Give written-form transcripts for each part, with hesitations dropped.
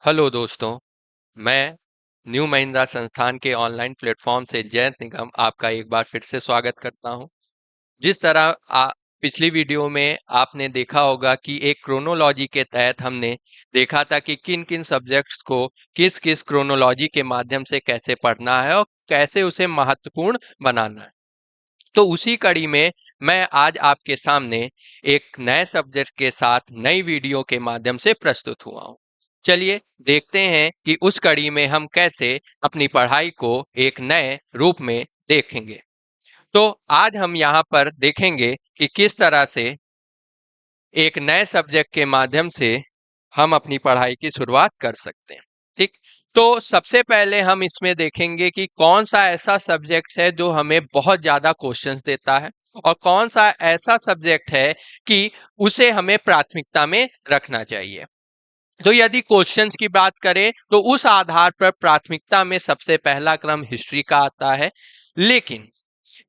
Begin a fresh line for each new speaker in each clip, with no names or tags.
Hello दोस्तों, मैं new Mahindra संस्थान के ऑनलाइन प्लेटफॉर्म से जयंत निगम आपका एक बार फिर से स्वागत करता हूं। जिस तरह पिछली वीडियो में आपने देखा होगा कि एक क्रोनोलॉजी के तहत हमने देखा था कि किन किन सब्जेक्ट्स को किस किस क्रोनोलॉजी के माध्यम से कैसे पढ़ना है और कैसे उसे महत्वपूर्ण बनाना है। तो उसी कड़ी में मैं आज आपके सामने एक नए सब्जेक्ट के साथ नई वीडियो के माध्यम से प्रस्तुत हुआ हूँ। चलिए देखते हैं कि उस कड़ी में हम कैसे अपनी पढ़ाई को एक नए रूप में देखेंगे। तो आज हम यहाँ पर देखेंगे कि किस तरह से एक नए सब्जेक्ट के माध्यम से हम अपनी पढ़ाई की शुरुआत कर सकते हैं। ठीक, तो सबसे पहले हम इसमें देखेंगे कि कौन सा ऐसा सब्जेक्ट है जो हमें बहुत ज्यादा क्वेश्चंस देता है और कौन सा ऐसा सब्जेक्ट है कि उसे हमें प्राथमिकता में रखना चाहिए। तो यदि क्वेश्चंस की बात करें तो उस आधार पर प्राथमिकता में सबसे पहला क्रम हिस्ट्री का आता है। लेकिन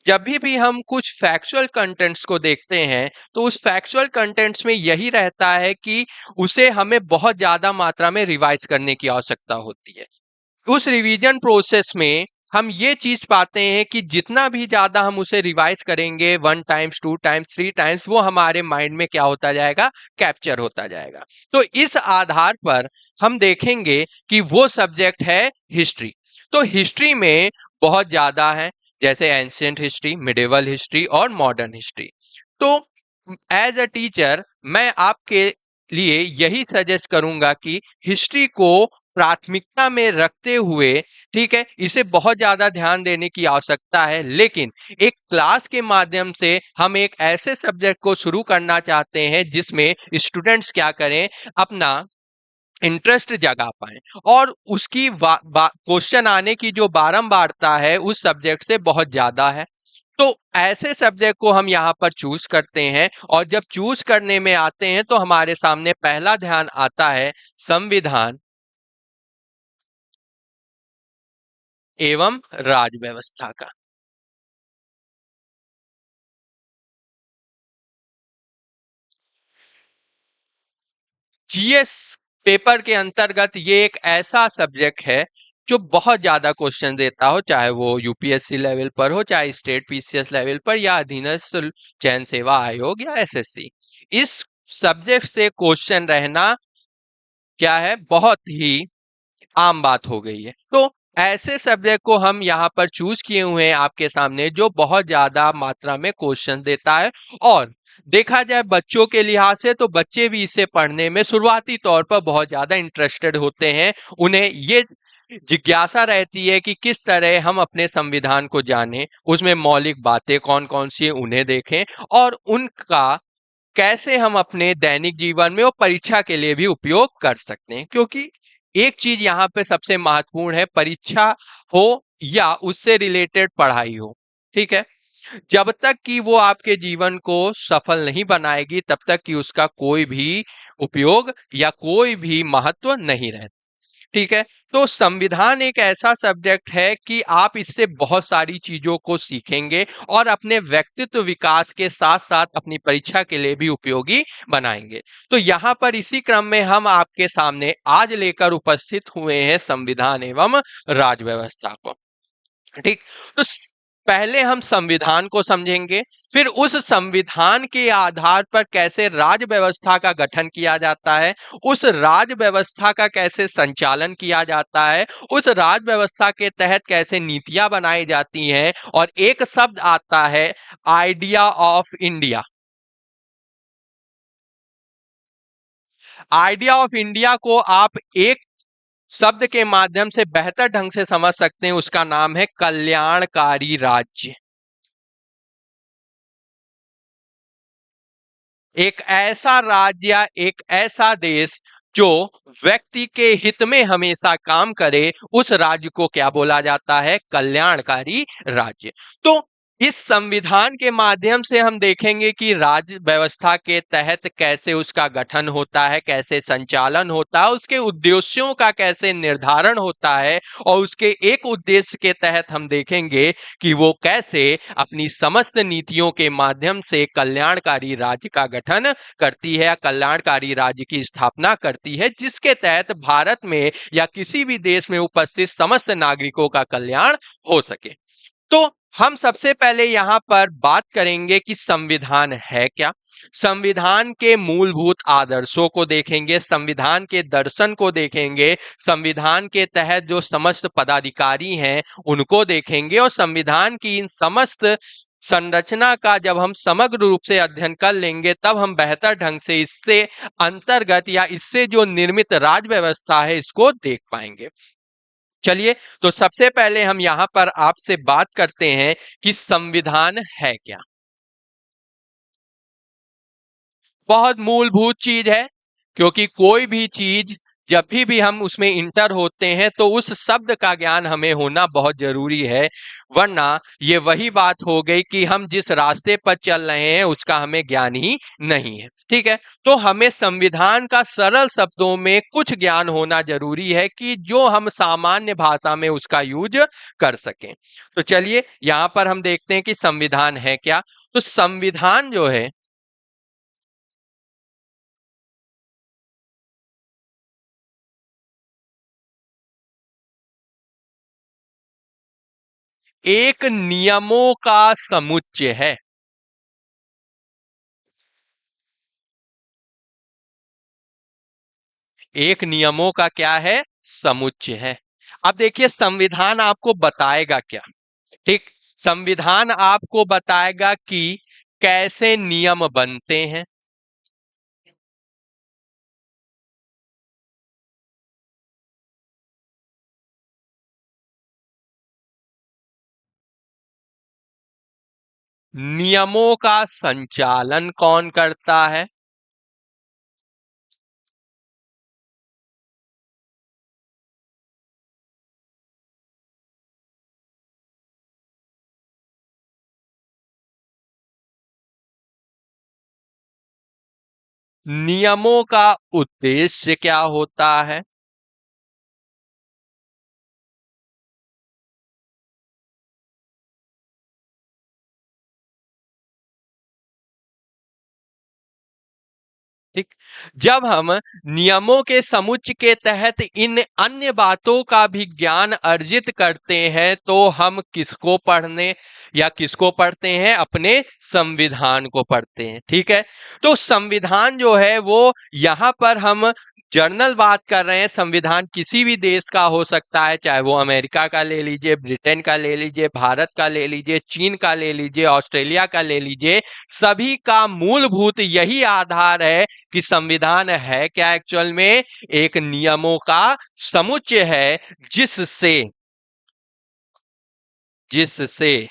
जब भी हम कुछ फैक्चुअल कंटेंट्स को देखते हैं तो उस फैक्चुअल कंटेंट्स में यही रहता है कि उसे हमें बहुत ज्यादा मात्रा में रिवाइज करने की आवश्यकता होती है। उस रिवीजन प्रोसेस में हम ये चीज पाते हैं कि जितना भी ज्यादा हम उसे रिवाइज करेंगे 1 टाइम्स 2 टाइम्स 3 टाइम्स वो हमारे माइंड में क्या होता जाएगा, कैप्चर होता जाएगा। तो इस आधार पर हम देखेंगे कि वो सब्जेक्ट है हिस्ट्री। तो हिस्ट्री में बहुत ज्यादा है, जैसे एंशियंट हिस्ट्री, मिडिवल हिस्ट्री और मॉडर्न हिस्ट्री। तो एज अ टीचर मैं आपके लिए यही सजेस्ट करूंगा कि हिस्ट्री को प्राथमिकता में रखते हुए, ठीक है, इसे बहुत ज्यादा ध्यान देने की आवश्यकता है। लेकिन एक क्लास के माध्यम से हम एक ऐसे सब्जेक्ट को शुरू करना चाहते हैं जिसमें स्टूडेंट्स क्या करें, अपना इंटरेस्ट जगा पाए और उसकी क्वेश्चन आने की जो बारंबारता है उस सब्जेक्ट से बहुत ज्यादा है। तो ऐसे सब्जेक्ट को हम यहाँ पर चूज करते हैं और जब चूज करने में आते हैं तो हमारे सामने पहला ध्यान आता है संविधान एवं राज व्यवस्था का। जीएस पेपर के अंतर्गत ये एक ऐसा सब्जेक्ट है जो बहुत ज्यादा क्वेश्चन देता हो, चाहे वो यूपीएससी लेवल पर हो, चाहे स्टेट पीसीएस लेवल पर या अधीनस्थ चयन सेवा आयोग या एसएससी। इस सब्जेक्ट से क्वेश्चन रहना क्या है, बहुत ही आम बात हो गई है। तो ऐसे सब्जेक्ट को हम यहाँ पर चूज किए हुए हैं आपके सामने जो बहुत ज्यादा मात्रा में क्वेश्चन देता है। और देखा जाए बच्चों के लिहाज से तो बच्चे भी इसे पढ़ने में शुरुआती तौर पर बहुत ज्यादा इंटरेस्टेड होते हैं। उन्हें ये जिज्ञासा रहती है कि किस तरह हम अपने संविधान को जानें, उसमें मौलिक बातें कौन कौन सी उन्हें देखें और उनका कैसे हम अपने दैनिक जीवन में और परीक्षा के लिए भी उपयोग कर सकते हैं। क्योंकि एक चीज यहाँ पे सबसे महत्वपूर्ण है, परीक्षा हो या उससे रिलेटेड पढ़ाई हो, ठीक है, जब तक कि वो आपके जीवन को सफल नहीं बनाएगी तब तक कि उसका कोई भी उपयोग या कोई भी महत्व नहीं रहता। ठीक है, तो संविधान एक ऐसा सब्जेक्ट है कि आप इससे बहुत सारी चीजों को सीखेंगे और अपने व्यक्तित्व विकास के साथ साथ अपनी परीक्षा के लिए भी उपयोगी बनाएंगे। तो यहाँ पर इसी क्रम में हम आपके सामने आज लेकर उपस्थित हुए हैं संविधान एवं राज व्यवस्था को। ठीक, तो पहले हम संविधान को समझेंगे, फिर उस संविधान के आधार पर कैसे राज व्यवस्था का गठन किया जाता है, उस राज व्यवस्था का कैसे संचालन किया जाता है, उस राज व्यवस्था के तहत कैसे नीतियां बनाई जाती हैं। और एक शब्द आता है idea of India. Idea of India को आप एक शब्द के माध्यम से बेहतर ढंग से समझ सकते हैं, उसका नाम है कल्याणकारी राज्य। एक ऐसा राज्य या एक ऐसा देश जो व्यक्ति के हित में हमेशा काम करे, उस राज्य को क्या बोला जाता है, कल्याणकारी राज्य। तो इस संविधान के माध्यम से हम देखेंगे कि राज्य व्यवस्था के तहत कैसे उसका गठन होता है, कैसे संचालन होता है, उसके उद्देश्यों का कैसे निर्धारण होता है और उसके एक उद्देश्य के तहत हम देखेंगे कि वो कैसे अपनी समस्त नीतियों के माध्यम से कल्याणकारी राज्य का गठन करती है या कल्याणकारी राज्य की स्थापना करती है, जिसके तहत भारत में या किसी भी देश में उपस्थित समस्त नागरिकों का कल्याण हो सके। तो हम सबसे पहले यहां पर बात करेंगे कि संविधान है क्या। संविधान के मूलभूत आदर्शों को देखेंगे, संविधान के दर्शन को देखेंगे, संविधान के तहत जो समस्त पदाधिकारी हैं उनको देखेंगे और संविधान की इन समस्त संरचना का जब हम समग्र रूप से अध्ययन कर लेंगे तब हम बेहतर ढंग से इससे अंतर्गत या इससे जो निर्मित राज्य व्यवस्था है इसको देख पाएंगे। चलिए, तो सबसे पहले हम यहां पर आपसे बात करते हैं कि संविधान है क्या। बहुत मूलभूत चीज है, क्योंकि कोई भी चीज जब भी हम उसमें इंटर होते हैं तो उस शब्द का ज्ञान हमें होना बहुत जरूरी है, वरना ये वही बात हो गई कि हम जिस रास्ते पर चल रहे हैं उसका हमें ज्ञान ही नहीं है। ठीक है, तो हमें संविधान का सरल शब्दों में कुछ ज्ञान होना जरूरी है कि जो हम सामान्य भाषा में उसका यूज कर सकें। तो चलिए यहां पर हम देखते हैं कि संविधान है क्या। तो संविधान जो है एक नियमों का समुच्चय है। एक नियमों का क्या है, समुच्चय है। अब देखिए संविधान आपको बताएगा क्या। ठीक, संविधान आपको बताएगा कि कैसे नियम बनते हैं। नियमों का संचालन कौन करता है। नियमों का उद्देश्य क्या होता है। ठीक, जब हम नियमों के समुच्चय के तहत इन अन्य बातों का भी ज्ञान अर्जित करते हैं तो हम किसको पढ़ने या किसको पढ़ते हैं, अपने संविधान को पढ़ते हैं। ठीक है, तो संविधान जो है वो यहाँ पर हम जर्नल बात कर रहे हैं। संविधान किसी भी देश का हो सकता है, चाहे वो अमेरिका का ले लीजिए, ब्रिटेन का ले लीजिए, भारत का ले लीजिए, चीन का ले लीजिए, ऑस्ट्रेलिया का ले लीजिए। सभी का मूलभूत यही आधार है कि संविधान है क्या, एक्चुअल में एक नियमों का समुच्चय है जिससे जिससे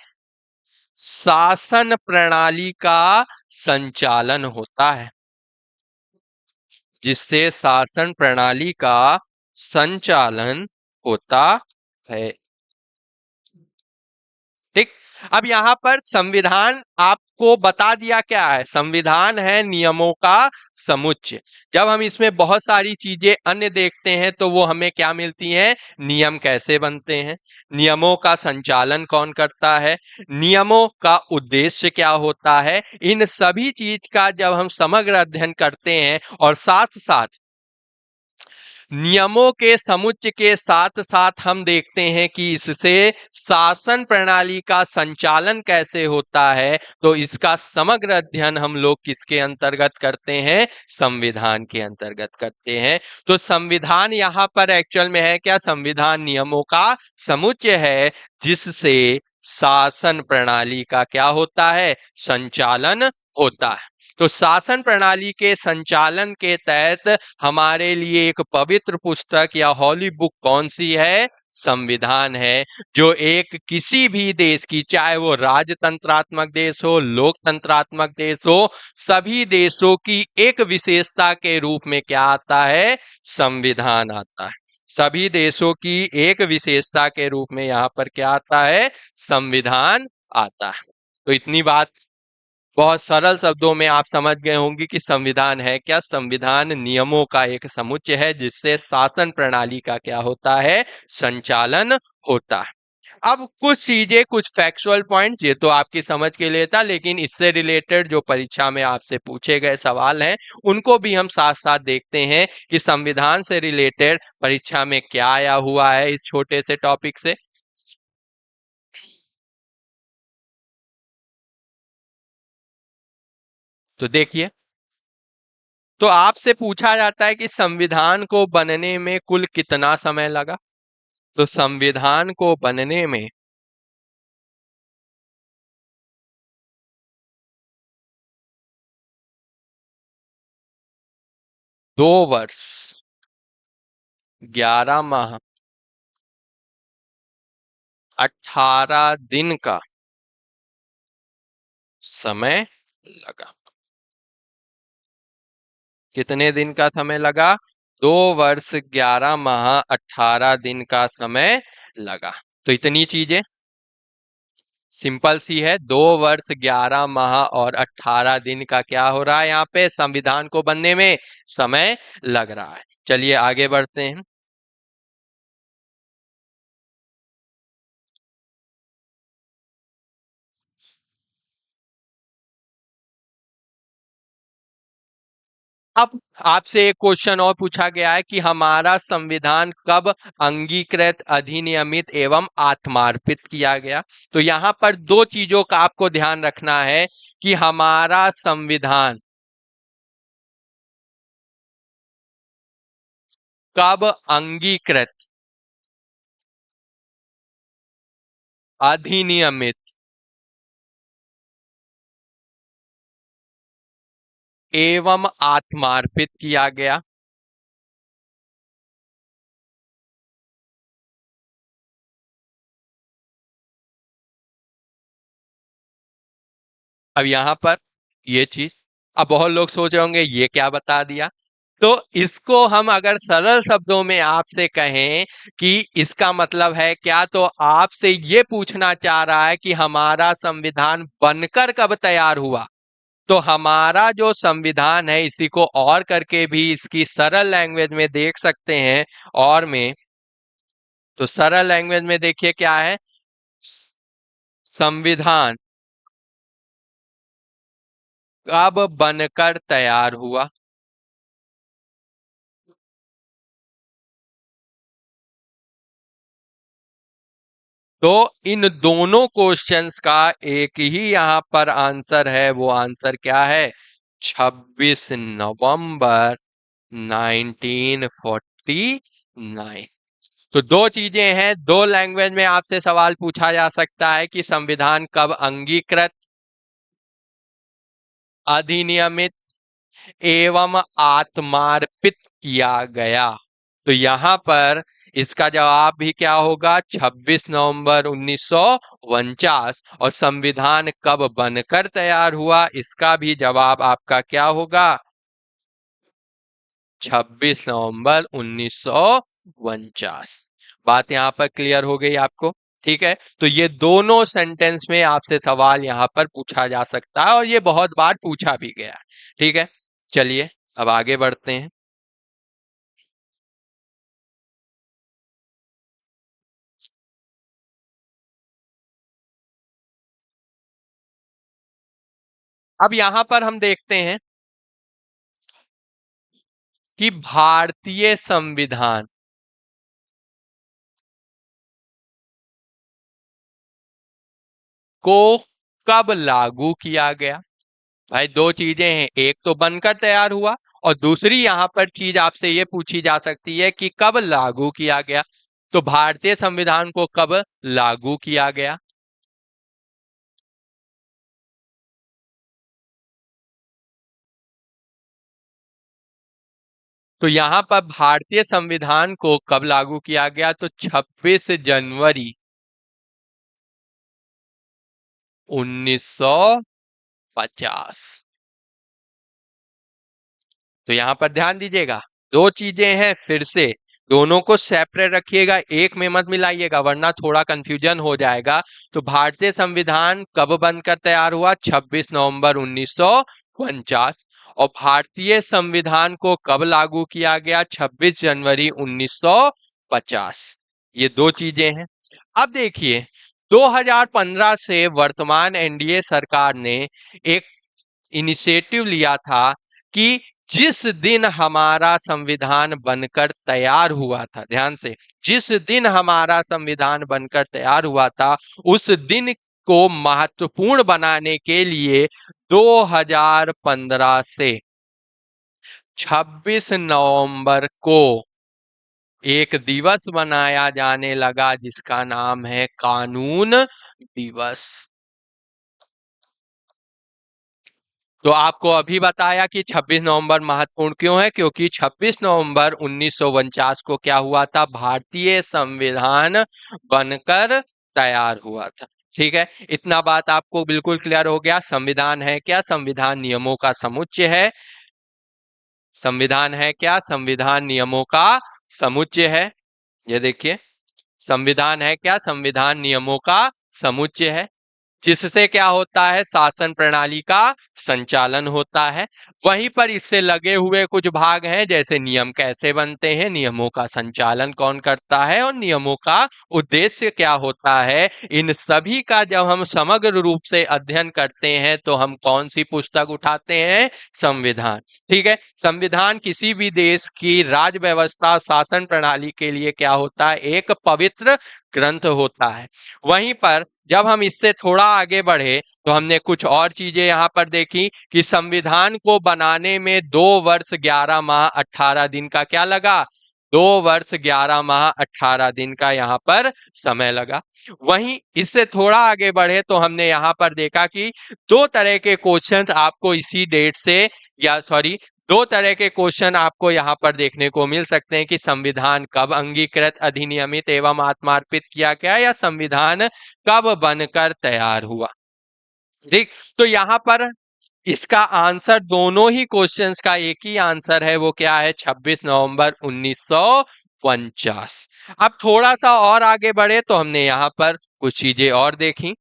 शासन प्रणाली का संचालन होता है, जिससे शासन प्रणाली का संचालन होता है। ठीक, अब यहां पर संविधान आपको बता दिया क्या है। संविधान है नियमों का समुच्चय। जब हम इसमें बहुत सारी चीजें अन्य देखते हैं तो वो हमें क्या मिलती हैं, नियम कैसे बनते हैं, नियमों का संचालन कौन करता है, नियमों का उद्देश्य क्या होता है। इन सभी चीज का जब हम समग्र अध्ययन करते हैं और साथ साथ नियमों के समुच्चय के साथ साथ हम देखते हैं कि इससे शासन प्रणाली का संचालन कैसे होता है, तो इसका समग्र अध्ययन हम लोग किसके अंतर्गत करते हैं, संविधान के अंतर्गत करते हैं। तो संविधान यहाँ पर एक्चुअल में है क्या, संविधान नियमों का समुच्चय है जिससे शासन प्रणाली का क्या होता है, संचालन होता है। तो शासन प्रणाली के संचालन के तहत हमारे लिए एक पवित्र पुस्तक या हॉली बुक कौन सी है, संविधान है, जो एक किसी भी देश की, चाहे वो राजतंत्रात्मक देश हो, लोकतंत्रात्मक देश हो, सभी देशों की एक विशेषता के रूप में क्या आता है, संविधान आता है। सभी देशों की एक विशेषता के रूप में यहाँ पर क्या आता है, संविधान आता है। तो इतनी बात बहुत सरल शब्दों में आप समझ गए होंगे कि संविधान है क्या। संविधान नियमों का एक समुच्चय है जिससे शासन प्रणाली का क्या होता है, संचालन होता है। अब कुछ चीजें, कुछ फैक्चुअल पॉइंट्स, ये तो आपकी समझ के लिए था, लेकिन इससे रिलेटेड जो परीक्षा में आपसे पूछे गए सवाल हैं उनको भी हम साथ साथ देखते हैं कि संविधान से रिलेटेड परीक्षा में क्या आया हुआ है इस छोटे से टॉपिक से। तो देखिए, तो आपसे पूछा जाता है कि संविधान को बनने में कुल कितना समय लगा। तो संविधान को बनने में 2 वर्ष 11 माह 18 दिन का समय लगा। कितने दिन का समय लगा? 2 वर्ष 11 माह 18 दिन का समय लगा। तो इतनी चीजें सिंपल सी है। 2 वर्ष 11 माह और 18 दिन का क्या हो रहा है, यहाँ पे संविधान को बनने में समय लग रहा है। चलिए आगे बढ़ते हैं। अब आपसे एक क्वेश्चन और पूछा गया है कि हमारा संविधान कब अंगीकृत, अधिनियमित एवं आत्मार्पित किया गया। तो यहाँ पर दो चीजों का आपको ध्यान रखना है कि हमारा संविधान कब अंगीकृत, अधिनियमित एवं आत्मार्पित किया गया। अब यहाँ पर ये चीज, अब बहुत लोग सोच रहे होंगे ये क्या बता दिया। तो इसको हम अगर सरल शब्दों में आपसे कहें कि इसका मतलब है क्या, तो आपसे ये पूछना चाह रहा है कि हमारा संविधान बनकर कब तैयार हुआ। तो हमारा जो संविधान है, इसी को और करके भी इसकी सरल लैंग्वेज में देख सकते हैं। और में तो सरल लैंग्वेज में देखिए क्या है, संविधान कब बनकर तैयार हुआ। तो इन दोनों क्वेश्चंस का एक ही यहां पर आंसर है। वो आंसर क्या है? 26 नवंबर 1949। तो दो चीजें हैं, दो लैंग्वेज में आपसे सवाल पूछा जा सकता है कि संविधान कब अंगीकृत, अधिनियमित एवं आत्मार्पित किया गया। तो यहाँ पर इसका जवाब भी क्या होगा? 26 नवंबर 1949। और संविधान कब बनकर तैयार हुआ, इसका भी जवाब आपका क्या होगा? 26 नवंबर 1949। बात यहाँ पर क्लियर हो गई आपको? ठीक है। तो ये दोनों सेंटेंस में आपसे सवाल यहाँ पर पूछा जा सकता है और ये बहुत बार पूछा भी गया है। ठीक है, चलिए अब आगे बढ़ते हैं। अब यहाँ पर हम देखते हैं कि भारतीय संविधान को कब लागू किया गया। भाई दो चीजें हैं, एक तो बनकर तैयार हुआ और दूसरी यहां पर चीज आपसे ये पूछी जा सकती है कि कब लागू किया गया। तो भारतीय संविधान को कब लागू किया गया? तो यहां पर भारतीय संविधान को कब लागू किया गया? तो 26 जनवरी 1950। तो यहां पर ध्यान दीजिएगा, दो चीजें हैं फिर से। दोनों को सेपरेट रखिएगा, एक में मत मिलाइएगा वरना थोड़ा कंफ्यूजन हो जाएगा। तो भारतीय संविधान कब बनकर तैयार हुआ? 26 नवंबर 1949। और भारतीय संविधान को कब लागू किया गया? 26 जनवरी 1950। ये दो चीजें हैं। अब देखिए, 2015 से वर्तमान एनडीए सरकार ने एक इनिशिएटिव लिया था कि जिस दिन हमारा संविधान बनकर तैयार हुआ था, ध्यान से, जिस दिन हमारा संविधान बनकर तैयार हुआ था उस दिन को महत्वपूर्ण बनाने के लिए 2015 से 26 नवंबर को एक दिवस मनाया जाने लगा जिसका नाम है कानून दिवस। तो आपको अभी बताया कि 26 नवंबर महत्वपूर्ण क्यों है, क्योंकि 26 नवंबर 1949 को क्या हुआ था? भारतीय संविधान बनकर तैयार हुआ था। ठीक है, इतना बात आपको बिल्कुल क्लियर हो गया। संविधान है क्या? संविधान नियमों का समुच्चय है। संविधान है क्या? संविधान नियमों का समुच्चय है। ये देखिए, संविधान है क्या? संविधान नियमों का समुच्चय है, जिससे क्या होता है? शासन प्रणाली का संचालन होता है। वहीं पर इससे लगे हुए कुछ भाग हैं, जैसे नियम कैसे बनते हैं, नियमों का संचालन कौन करता है, और नियमों का उद्देश्य क्या होता है। इन सभी का जब हम समग्र रूप से अध्ययन करते हैं तो हम कौन सी पुस्तक उठाते हैं? संविधान। ठीक है, संविधान किसी भी देश की राज्य व्यवस्था शासन प्रणाली के लिए क्या होता है? एक पवित्र ग्रंथ होता है। वहीं पर जब हम इससे थोड़ा आगे बढ़े तो हमने कुछ और चीजें यहाँ पर देखी कि संविधान को बनाने में 2 वर्ष 11 माह 18 दिन का क्या लगा? 2 वर्ष 11 माह 18 दिन का यहाँ पर समय लगा। वहीं इससे थोड़ा आगे बढ़े तो हमने यहाँ पर देखा कि दो तरह के क्वेश्चन आपको इसी डेट से, या सॉरी, दो तरह के क्वेश्चन आपको यहाँ पर देखने को मिल सकते हैं कि संविधान कब अंगीकृत, अधिनियमित एवं आत्मार्पित किया गया, या संविधान कब बनकर तैयार हुआ। ठीक, तो यहाँ पर इसका आंसर, दोनों ही क्वेश्चंस का एक ही आंसर है, वो क्या है? 26 नवंबर 1949। अब थोड़ा सा और आगे बढ़े तो हमने यहाँ पर कुछ चीजें और देखी,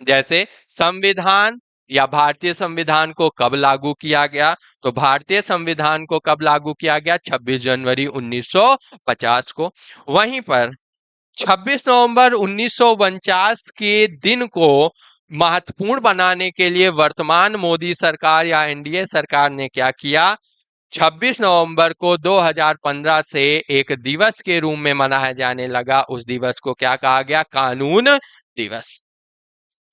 जैसे संविधान या भारतीय संविधान को कब लागू किया गया। तो भारतीय संविधान को कब लागू किया गया? 26 जनवरी 1950 को। वहीं पर 26 नवंबर 1949 के दिन को महत्वपूर्ण बनाने के लिए वर्तमान मोदी सरकार या एनडीए सरकार ने क्या किया? 26 नवंबर को 2015 से एक दिवस के रूप में मनाया जाने लगा। उस दिवस को क्या कहा गया? कानून दिवस।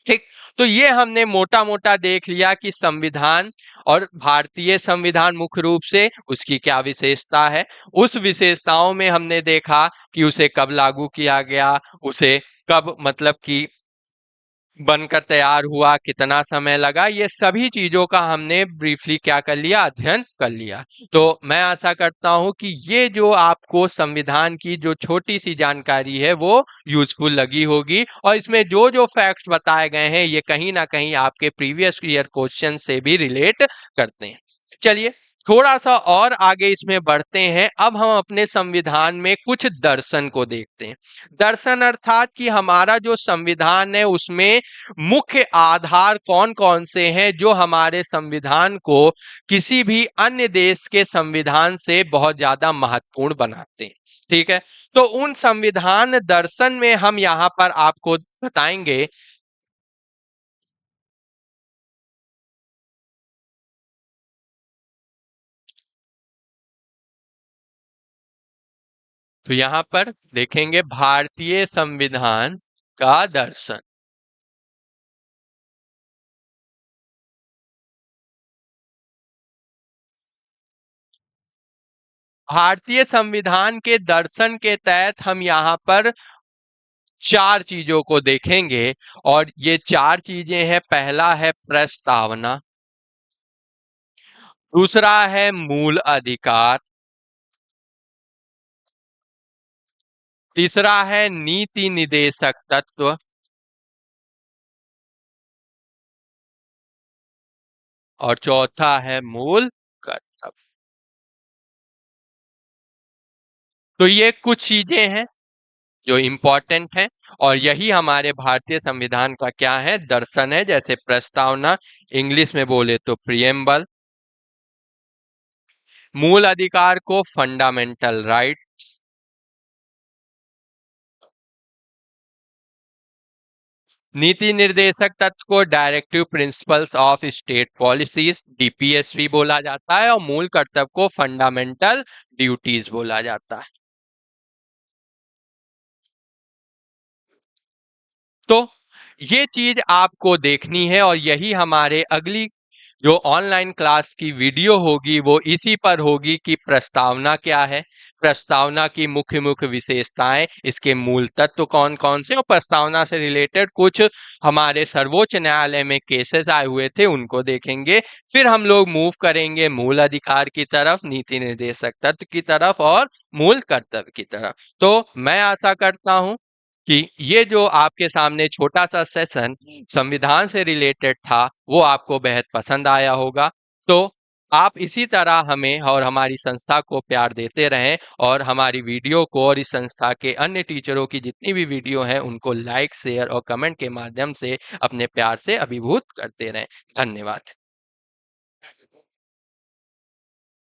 ठीक, तो ये हमने मोटा मोटा देख लिया कि संविधान और भारतीय संविधान मुख्य रूप से उसकी क्या विशेषता है। उस विशेषताओं में हमने देखा कि उसे कब लागू किया गया, उसे कब मतलब कि बनकर तैयार हुआ, कितना समय लगा, ये सभी चीजों का हमने ब्रीफली क्या कर लिया? अध्ययन कर लिया। तो मैं आशा करता हूं कि ये जो आपको संविधान की जो छोटी सी जानकारी है वो यूजफुल लगी होगी, और इसमें जो जो फैक्ट्स बताए गए हैं ये कहीं ना कहीं आपके प्रीवियस ईयर क्वेश्चन से भी रिलेट करते हैं। चलिए थोड़ा सा और आगे इसमें बढ़ते हैं। अब हम अपने संविधान में कुछ दर्शन को देखते हैं। दर्शन अर्थात कि हमारा जो संविधान है उसमें मुख्य आधार कौन कौन से हैं जो हमारे संविधान को किसी भी अन्य देश के संविधान से बहुत ज्यादा महत्वपूर्ण बनाते हैं। ठीक है, तो उन संविधान दर्शन में हम यहाँ पर आपको बताएंगे। तो यहाँ पर देखेंगे भारतीय संविधान का दर्शन। भारतीय संविधान के दर्शन के तहत हम यहाँ पर चार चीजों को देखेंगे, और ये चार चीजें हैं। पहला है प्रस्तावना, दूसरा है मूल अधिकार, तीसरा है नीति निदेशक तत्व, और चौथा है मूल कर्तव्य। तो ये कुछ चीजें हैं जो इम्पोर्टेंट हैं और यही हमारे भारतीय संविधान का क्या है, दर्शन है। जैसे प्रस्तावना, इंग्लिश में बोले तो प्रियम्बल, मूल अधिकार को फंडामेंटल राइट्स, नीति निर्देशक तत्व को directive principles of state policies DPSP बोला जाता है और मूल कर्तव्य को फंडामेंटल ड्यूटीज बोला जाता है। तो ये चीज आपको देखनी है और यही हमारे अगली जो ऑनलाइन क्लास की वीडियो होगी वो इसी पर होगी कि प्रस्तावना क्या है, प्रस्तावना की मुख्य मुख्य विशेषताएं, इसके मूल तत्व कौन कौन से और प्रस्तावना से रिलेटेड कुछ हमारे सर्वोच्च न्यायालय में केसेस आए हुए थे उनको देखेंगे। फिर हम लोग मूव करेंगे मूल अधिकार की तरफ, नीति निर्देशक तत्व की तरफ और मूल कर्तव्य की तरफ। तो मैं आशा करता हूं कि ये जो आपके सामने छोटा सा सेशन संविधान से रिलेटेड था वो आपको बेहद पसंद आया होगा। तो आप इसी तरह हमें और हमारी संस्था को प्यार देते रहें और हमारी वीडियो को और इस संस्था के अन्य टीचरों की जितनी भी वीडियो हैं उनको लाइक, शेयर और कमेंट के माध्यम से अपने प्यार से अभिभूत करते रहें। धन्यवाद।